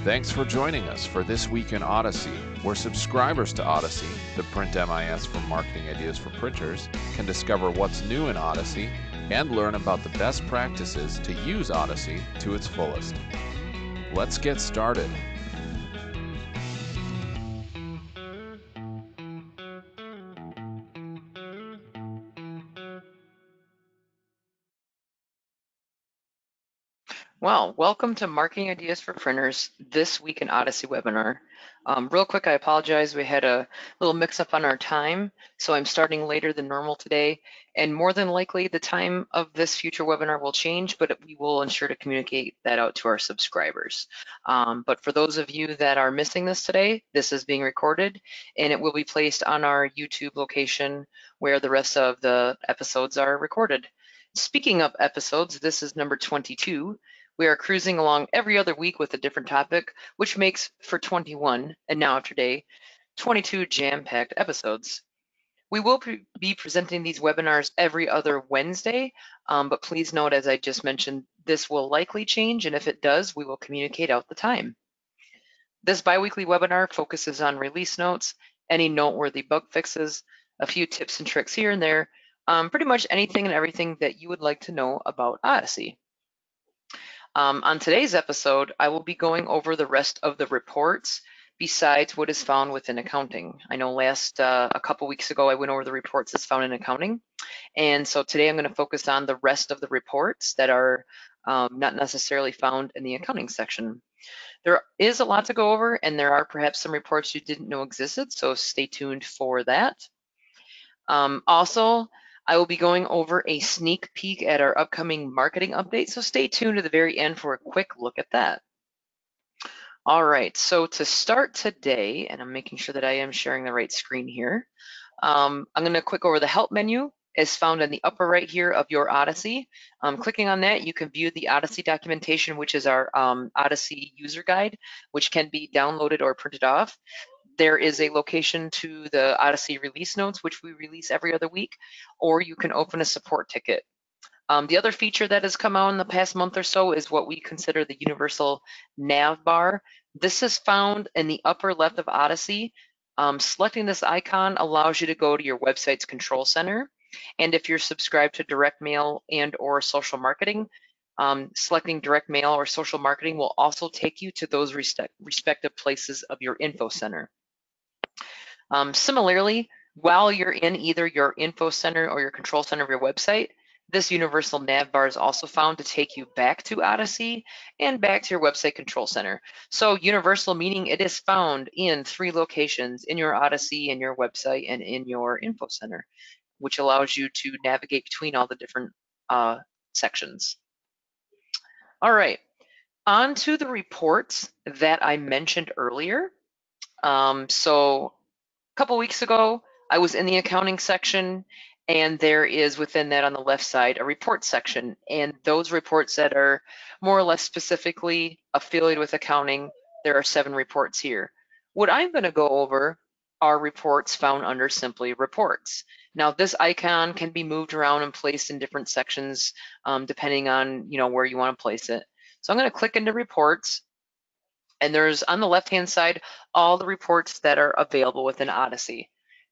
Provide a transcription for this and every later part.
Thanks for joining us for This Week in Odyssey, where subscribers to Odyssey, the print MIS for marketing ideas for printers, can discover what's new in Odyssey and learn about the best practices to use Odyssey to its fullest. Let's get started. Well, welcome to Marketing Ideas for Printers, This Week in Odyssey webinar. Real quick, I apologize. We had a little mix-up on our time, so I'm starting later than normal today. And more than likely, the time of this future webinar will change, but we will ensure to communicate that out to our subscribers. But for those of you that are missing this today, this is being recorded, and it will be placed on our YouTube location where the rest of the episodes are recorded. Speaking of episodes, this is number 22. We are cruising along every other week with a different topic, which makes for 21, and now after day, 22 jam-packed episodes. We will be presenting these webinars every other Wednesday, but please note, as I just mentioned, this will likely change, and if it does, we will communicate out the time. This biweekly webinar focuses on release notes, any noteworthy bug fixes, a few tips and tricks here and there, pretty much anything and everything that you would like to know about Odyssey. On today's episode, I will be going over the rest of the reports besides what is found within accounting. I know a couple weeks ago, I went over the reports that's found in accounting. And so today I'm going to focus on the rest of the reports that are not necessarily found in the accounting section. There is a lot to go over, and there are perhaps some reports you didn't know existed, so stay tuned for that. Also, I will be going over a sneak peek at our upcoming marketing update, so stay tuned to the very end for a quick look at that. All right, so to start today, and I'm making sure that I am sharing the right screen here, I'm going to click over the Help menu is found in the upper right here of your Odyssey. Clicking on that, you can view the Odyssey documentation, which is our Odyssey user guide, which can be downloaded or printed off. There is a location to the Odyssey release notes, which we release every other week, or you can open a support ticket. The other feature that has come out in the past month or so is what we consider the universal Navbar. This is found in the upper left of Odyssey. Selecting this icon allows you to go to your website's control center. And if you're subscribed to direct mail and or social marketing, selecting direct mail or social marketing will also take you to those respective places of your info center. Similarly, while you're in either your info center or your control center of your website, this universal nav bar is also found to take you back to Odyssey and back to your website control center. So universal meaning it is found in 3 locations: in your Odyssey, in your website, and in your info center, which allows you to navigate between all the different sections. All right, on to the reports that I mentioned earlier. So a couple weeks ago, I was in the accounting section, and there is within that on the left side a report section, and those reports that are more or less specifically affiliated with accounting, there are 7 reports here. What I'm going to go over are reports found under simply reports. Now this icon can be moved around and placed in different sections depending on where you want to place it. So I'm going to click into reports. And there's on the left-hand side all the reports that are available within Odyssey.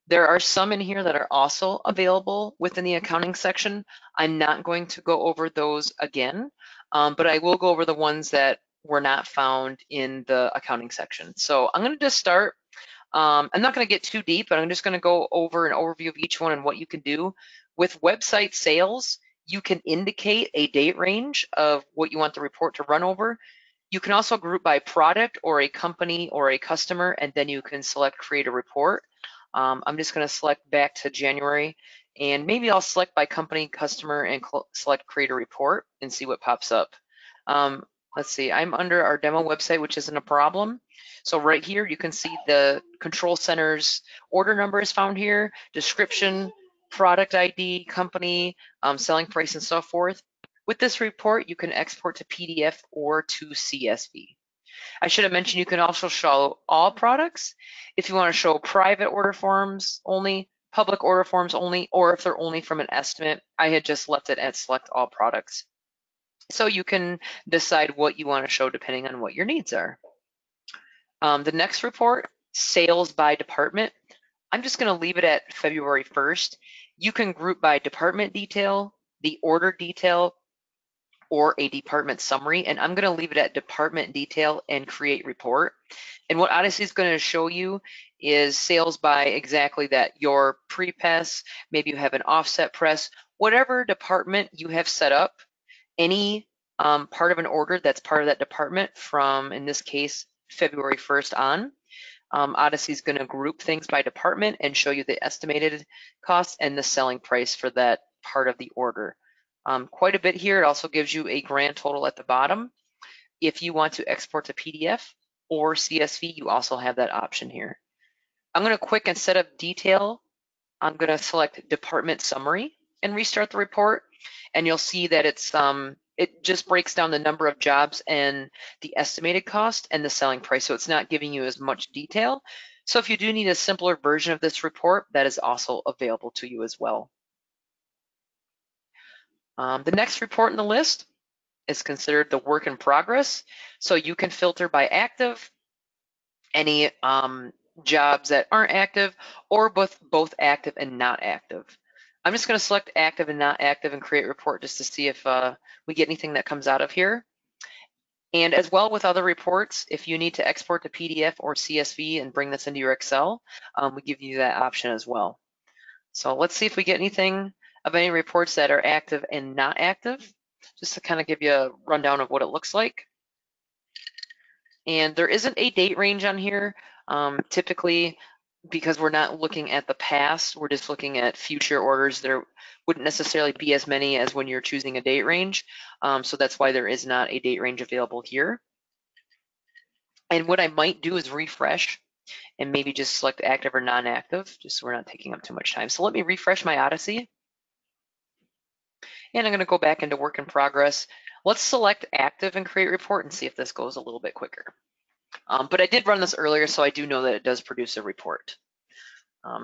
There are some in here that are also available within the accounting section. I'm not going to go over those again, but I will go over the ones that were not found in the accounting section. So I'm going to just start. I'm not going to get too deep, but I'm just going to go over an overview of each one and what you can do. With website sales, you can indicate a date range of what you want the report to run over. You can also group by product or a company or a customer, and then you can select create a report. I'm just going to select back to January, and maybe I'll select by company, customer, and select create a report and see what pops up. Let's see, I'm under our demo website, which isn't a problem. So right here, you can see the control center's order number is found here, description, product ID, company, selling price, and so forth. With this report, you can export to PDF or to CSV. I should have mentioned you can also show all products. If you want to show private order forms only, public order forms only, or if they're only from an estimate, I had just left it at select all products. So you can decide what you want to show depending on what your needs are. The next report, sales by department. I'm just going to leave it at February 1st. You can group by department detail, the order detail, or a department summary, and I'm going to leave it at department detail and create report. And what Odyssey is going to show you is sales by exactly that, your pre-press, maybe you have an offset press, whatever department you have set up, any part of an order that's part of that department from, in this case, February 1st on. Odyssey is going to group things by department and show you the estimated cost and the selling price for that part of the order. Quite a bit here. It also gives you a grand total at the bottom. If you want to export to PDF or CSV, you also have that option here. I'm going to quick, instead of detail, I'm going to select department summary and restart the report. And you'll see that it just breaks down the number of jobs and the estimated cost and the selling price. So it's not giving you as much detail. So if you do need a simpler version of this report, that is also available to you as well. The next report in the list is considered the work in progress. So you can filter by active, any jobs that aren't active, or both active and not active. I'm just going to select active and not active and create report just to see if we get anything that comes out of here. And as well with other reports, if you need to export to PDF or CSV and bring this into your Excel, we give you that option as well. So let's see if we get anything of any reports that are active and not active, just to kind of give you a rundown of what it looks like. And there isn't a date range on here. Typically, because we're not looking at the past, we're just looking at future orders. There wouldn't necessarily be as many as when you're choosing a date range. So that's why there is not a date range available here. And what I might do is refresh and maybe just select active or non-active, just so we're not taking up too much time. So let me refresh my Odyssey. And I'm going to go back into work in progress. Let's select active and create report and see if this goes a little bit quicker. But I did run this earlier, so I do know that it does produce a report.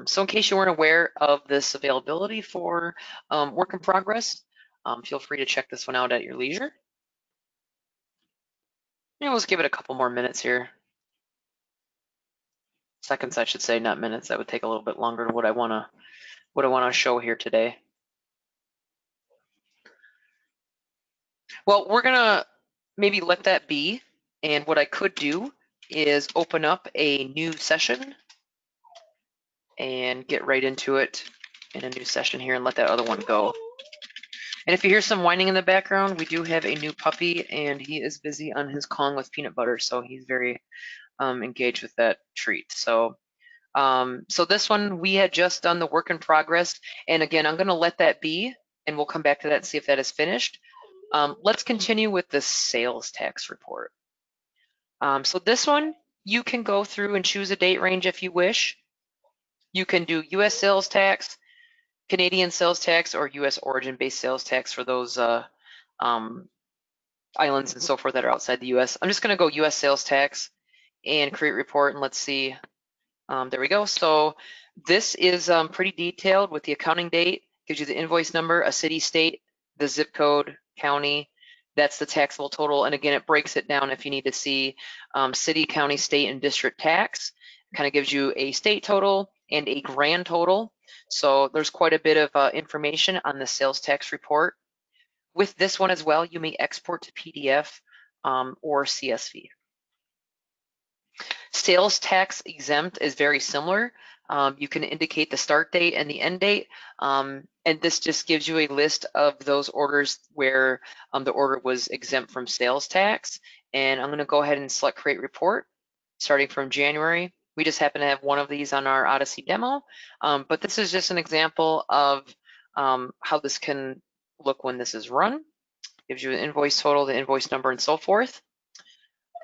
So in case you weren't aware of this availability for work in progress, feel free to check this one out at your leisure. And let's give it a couple more minutes here. Seconds, I should say, not minutes. That would take a little bit longer than what I want to show here today. Well, we're gonna maybe let that be. And what I could do is open up a new session and get right into it in a new session here and let that other one go. And if you hear some whining in the background, we do have a new puppy and he is busy on his Kong with peanut butter, so he's very engaged with that treat. So this one, we had just done the work in progress. And again, I'm gonna let that be and we'll come back to that and see if that is finished. Let's continue with the sales tax report. So this one, you can go through and choose a date range if you wish. You can do US sales tax, Canadian sales tax, or US origin-based sales tax for those islands and so forth that are outside the US. I'm just going to go US sales tax and create report, and let's see. There we go. So this is pretty detailed with the accounting date. Gives you the invoice number, a city, state, the zip code, county. That's the taxable total. And again, it breaks it down if you need to see city, county, state, and district tax. Kind of gives you a state total and a grand total. So there's quite a bit of information on the sales tax report. With this one as well, you may export to PDF or CSV. Sales tax exempt is very similar. You can indicate the start date and the end date, and this just gives you a list of those orders where the order was exempt from sales tax. And I'm going to go ahead and select create report starting from January. We just happen to have one of these on our Odyssey demo, but this is just an example of how this can look when this is run. Gives you an invoice total, the invoice number, and so forth.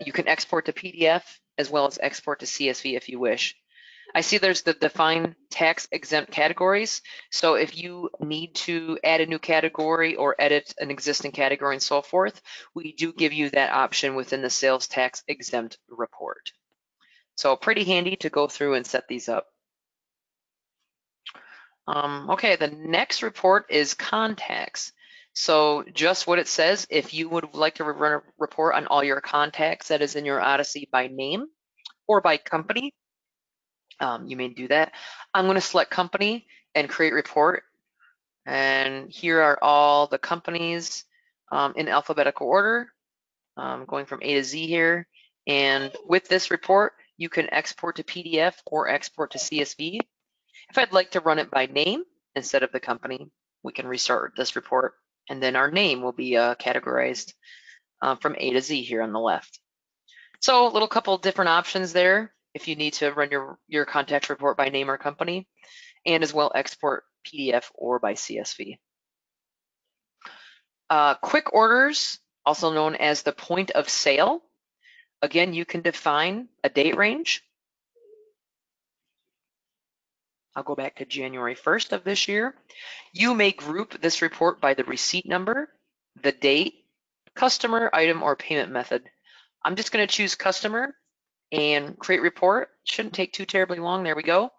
You can export to PDF as well as export to CSV if you wish. I see there's the define tax exempt categories. So if you need to add a new category or edit an existing category and so forth, we do give you that option within the sales tax exempt report. So pretty handy to go through and set these up. Okay, the next report is contacts. So just what it says, if you would like to run a report on all your contacts that is in your Odyssey by name, or by company, you may do that. I'm going to select company and create report. And here are all the companies in alphabetical order, going from A to Z here. And with this report, you can export to PDF or export to CSV. If I'd like to run it by name instead of the company, we can restart this report, and then our name will be categorized from A to Z here on the left. So a little couple different options there if you need to run your contacts report by name or company, and as well export PDF or by CSV. Quick orders, also known as the point of sale. Again, you can define a date range. I'll go back to January 1st of this year. You may group this report by the receipt number, the date, customer, item, or payment method. I'm just going to choose customer and create report. Shouldn't take too terribly long. There we go.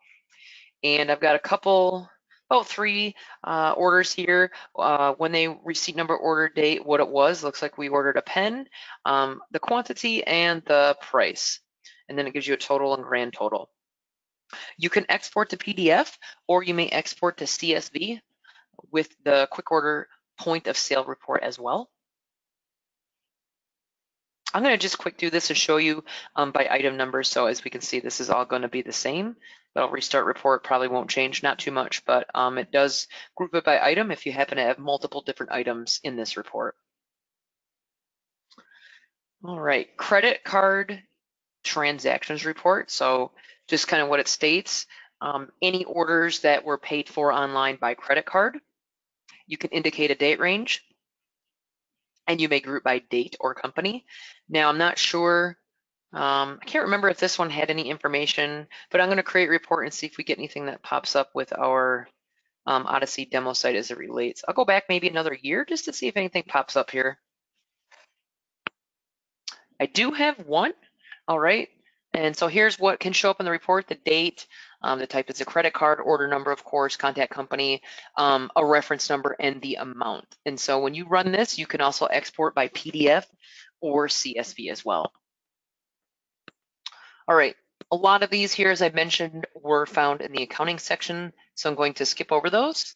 And I've got a couple, about 3 orders here. When they receipt number, order date, what it was. Looks like we ordered a pen, the quantity, and the price. And then it gives you a total and grand total. You can export to PDF, or you may export to CSV with the quick order point of sale report as well. I'm going to just quick do this and show you by item number. So as we can see, this is all going to be the same, but I'll restart report, probably won't change, not too much, but it does group it by item if you happen to have multiple different items in this report. All right, credit card transactions report. So just kind of what it states, any orders that were paid for online by credit card. You can indicate a date range, and you may group by date or company. Now, I'm not sure, I can't remember if this one had any information, but I'm going to create a report and see if we get anything that pops up with our Odyssey demo site as it relates. I'll go back maybe another year just to see if anything pops up here. I do have one. All right. And so here's what can show up in the report: the date, the type is a credit card, order number, of course, contact company, a reference number, and the amount. And so when you run this, you can also export by PDF or CSV as well. All right, a lot of these here, as I mentioned, were found in the accounting section, so I'm going to skip over those.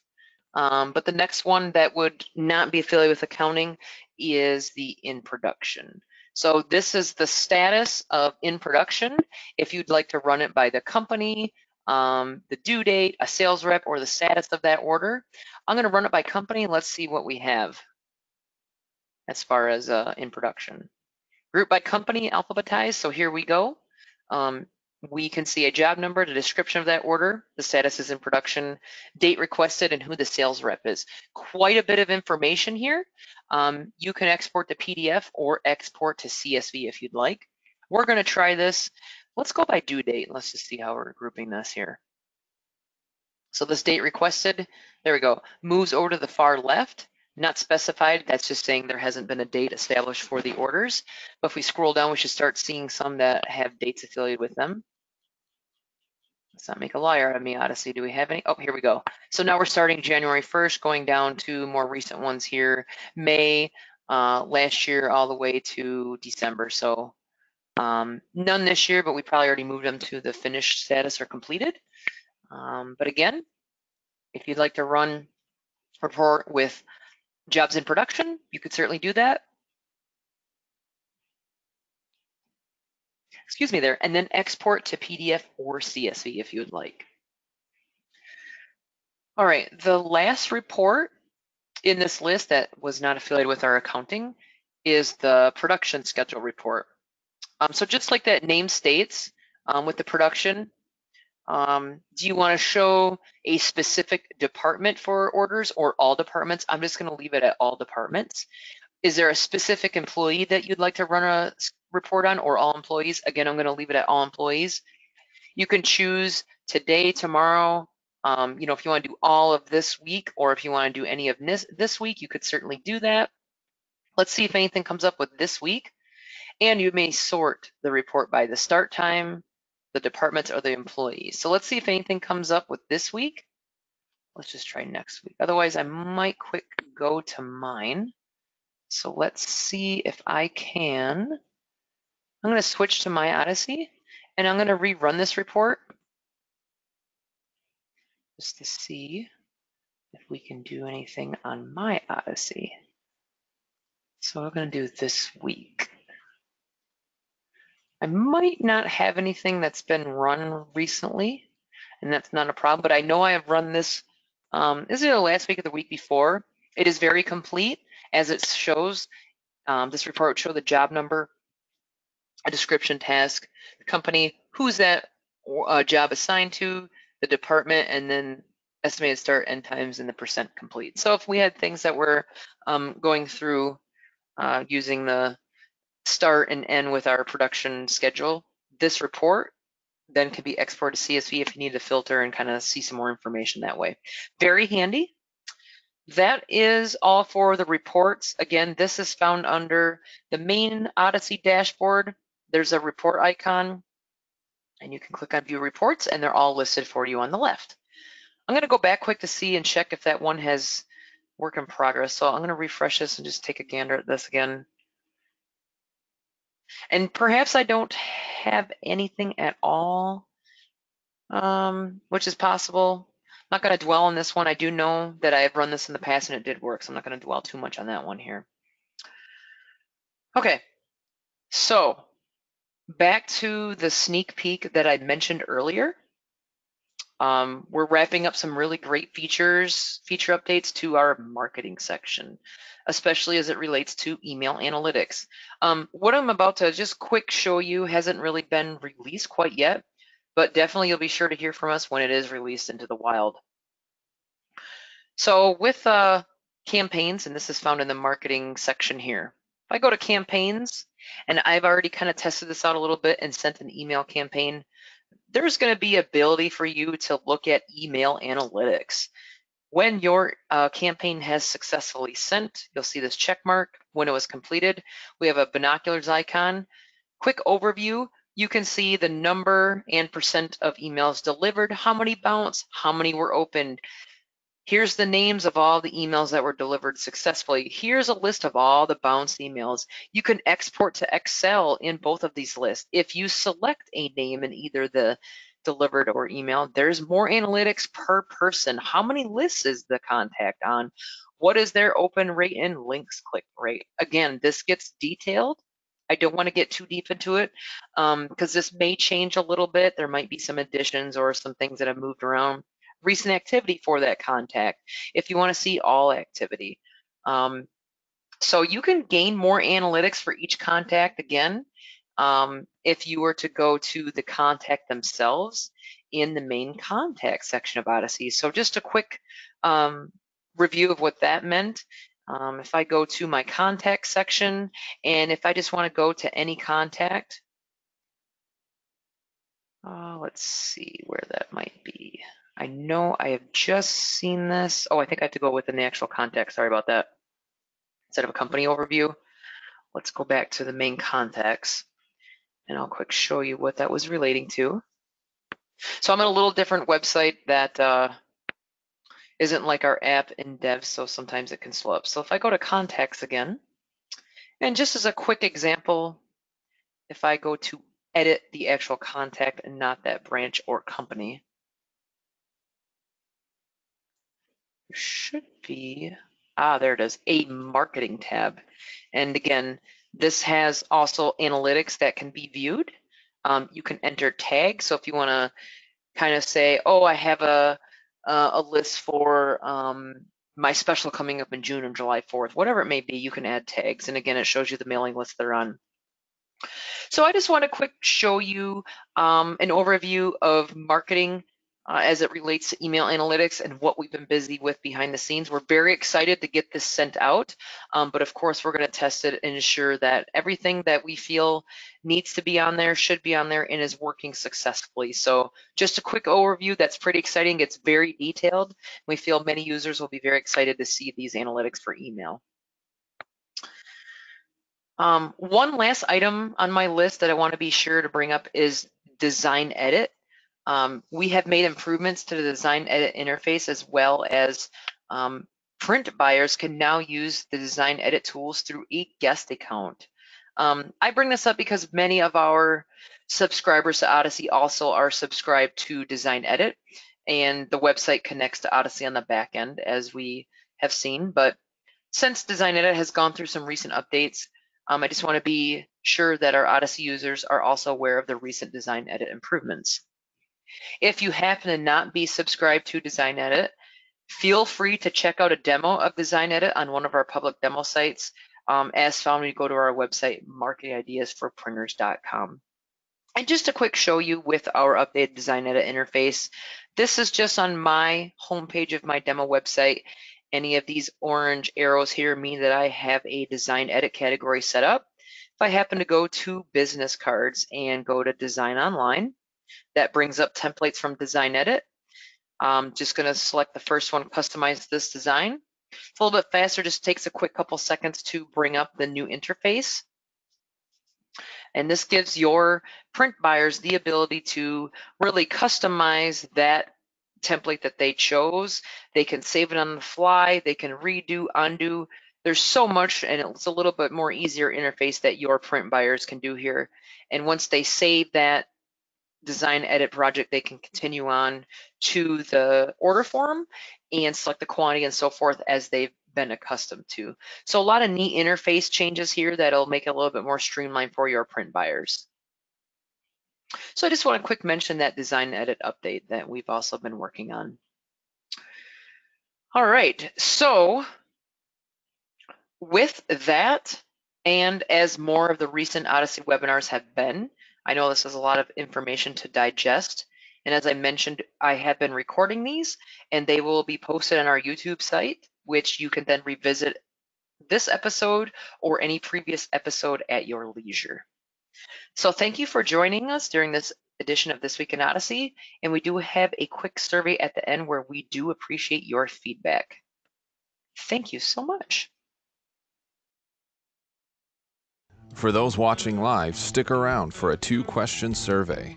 But the next one that would not be affiliated with accounting is the in production. So this is the status of in production. If you'd like to run it by the company, the due date, a sales rep, or the status of that order, I'm going to run it by company. Let's see what we have as far as in production. Group by company, alphabetized. So here we go. We can see a job number, the description of that order, the status is in production, date requested, and who the sales rep is. Quite a bit of information here. You can export to PDF or export to CSV if you'd like. We're going to try this. Let's go by due date. Let's just see how we're grouping this here. So this date requested, there we go, moves over to the far left. Not specified, that's just saying there hasn't been a date established for the orders. But if we scroll down, we should start seeing some that have dates affiliated with them. Let's not make a liar out of me, Odyssey. Do we have any? Oh, here we go. So now we're starting January 1st, going down to more recent ones here, May, last year, all the way to December. So none this year, but we probably already moved them to the finished status or completed. But again, if you'd like to run a report with jobs in production, you could certainly do that. Excuse me there, and then export to PDF or CSV if you would like. All right, the last report in this list that was not affiliated with our accounting is the production schedule report. So just like that name states, with the production, do you want to show a specific department for orders or all departments? I'm just going to leave it at all departments. Is there a specific employee that you'd like to run a report on, or all employees? Again, I'm going to leave it at all employees. You can choose today, tomorrow, if you want to do all of this week, or if you want to do any of this week, you could certainly do that. Let's see if anything comes up with this week. And you may sort the report by the start time, the departments, or the employees. So let's see if anything comes up with this week. Let's just try next week. Otherwise, I might quick go to mine. So let's see if I can. I'm going to switch to my Odyssey, And I'm going to rerun this report just to see if we can do anything on my Odyssey. So I'm going to do this week. I might not have anything that's been run recently, and that's not a problem, but I know I have run this, is it the last week or the week before? It is very complete, as it shows. This report would show the job number, a description, task, the company, who's that job assigned to, the department, and then estimated start, end times, and the percent complete. So if we had things that were going through using the start and end with our production schedule, this report then can be exported to CSV if you need to filter and kind of see some more information that way. Very handy. That is all for the reports. Again, this is found under the main Odyssey dashboard. There's a report icon, and you can click on View Reports, and they're all listed for you on the left. I'm going to go back quick to see and check if that one has work in progress. So I'm going to refresh this and just take a gander at this again. And perhaps I don't have anything at all, which is possible. I'm not going to dwell on this one. I do know that I have run this in the past and it did work, so I'm not going to dwell too much on that one here. Okay, so back to the sneak peek that I mentioned earlier. We're wrapping up some really great feature updates to our marketing section, especially as it relates to email analytics. What I'm about to just quick show you hasn't really been released quite yet, but definitely you'll be sure to hear from us when it is released into the wild. So with campaigns, and this is found in the marketing section here. If I go to campaigns, and I've already kind of tested this out a little bit and sent an email campaign, there's going to be ability for you to look at email analytics. When your campaign has successfully sent, you'll see this check mark. When it was completed, we have a binoculars icon. Quick overview, you can see the number and percent of emails delivered, how many bounced, how many were opened. Here's the names of all the emails that were delivered successfully. Here's a list of all the bounced emails. You can export to Excel in both of these lists. If you select a name in either the delivered or email, there's more analytics per person. How many lists is the contact on? What is their open rate and links click rate? Again, this gets detailed. I don't want to get too deep into it because this may change a little bit. There might be some additions or some things that have moved around. Recent activity for that contact if you want to see all activity. So you can gain more analytics for each contact again if you were to go to the contact themselves in the main contact section of Odyssey. So just a quick review of what that meant. If I go to my contact section, and if I just want to go to any contact, let's see where that might be. I know I have just seen this. Oh, I think I have to go within the actual contact. Sorry about that. Instead of a company overview, let's go back to the main contacts, and I'll quick show you what that was relating to. So I'm on a little different website that isn't like our app in dev, so sometimes it can slow up. So if I go to contacts again, and just as a quick example, if I go to edit the actual contact and not that branch or company, there should be, there it is, a marketing tab. And again, this has also analytics that can be viewed. You can enter tags. So if you want to kind of say, oh, I have a list for my special coming up in June or July 4th, whatever it may be, you can add tags. And again, it shows you the mailing list they're on. So I just want to quick show you an overview of marketing as it relates to email analytics and what we've been busy with behind the scenes. We're very excited to get this sent out, but of course we're going to test it and ensure that everything that we feel needs to be on there should be on there and is working successfully. So just a quick overview that's pretty exciting. It's very detailed. We feel many users will be very excited to see these analytics for email. One last item on my list that I want to be sure to bring up is design edit. We have made improvements to the design edit interface, as well as print buyers can now use the design edit tools through a guest account. I bring this up because many of our Subscribers to Odyssey also are subscribed to Design Edit, and the website connects to Odyssey on the back end, as we have seen. But since Design Edit has gone through some recent updates, I just want to be sure that our Odyssey users are also aware of the recent Design Edit improvements. If you happen to not be subscribed to Design Edit, feel free to check out a demo of Design Edit on one of our public demo sites, as found when you go to our website, marketingideasforprinters.com. And just a quick show you with our updated Design Edit interface. This is just on my homepage of my demo website. Any of these orange arrows here mean that I have a Design Edit category set up. If I happen to go to Business Cards and go to Design Online, that brings up templates from Design Edit. I'm just going to select the first one, customize this design. It's a little bit faster, just takes a quick couple seconds to bring up the new interface. And this gives your print buyers the ability to really customize that template that they chose. They can save it on the fly, they can redo, undo. There's so much, and it's a little bit more easier interface that your print buyers can do here. And once they save that Design Edit project, they can continue on to the order form and select the quantity and so forth as they've been accustomed to. So a lot of neat interface changes here that'll make it a little bit more streamlined for your print buyers. So I just want to quick mention that Design Edit update that we've also been working on. All right, so with that, and as more of the recent Odyssey webinars have been, I know this is a lot of information to digest. And as I mentioned, I have been recording these, and they will be posted on our YouTube site, which you can then revisit this episode or any previous episode at your leisure. So thank you for joining us during this edition of This Week in Odyssey. And we do have a quick survey at the end where we do appreciate your feedback. Thank you so much. For those watching live, stick around for a 2-question survey.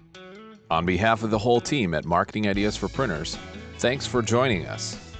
On behalf of the whole team at Marketing Ideas for Printers, thanks for joining us.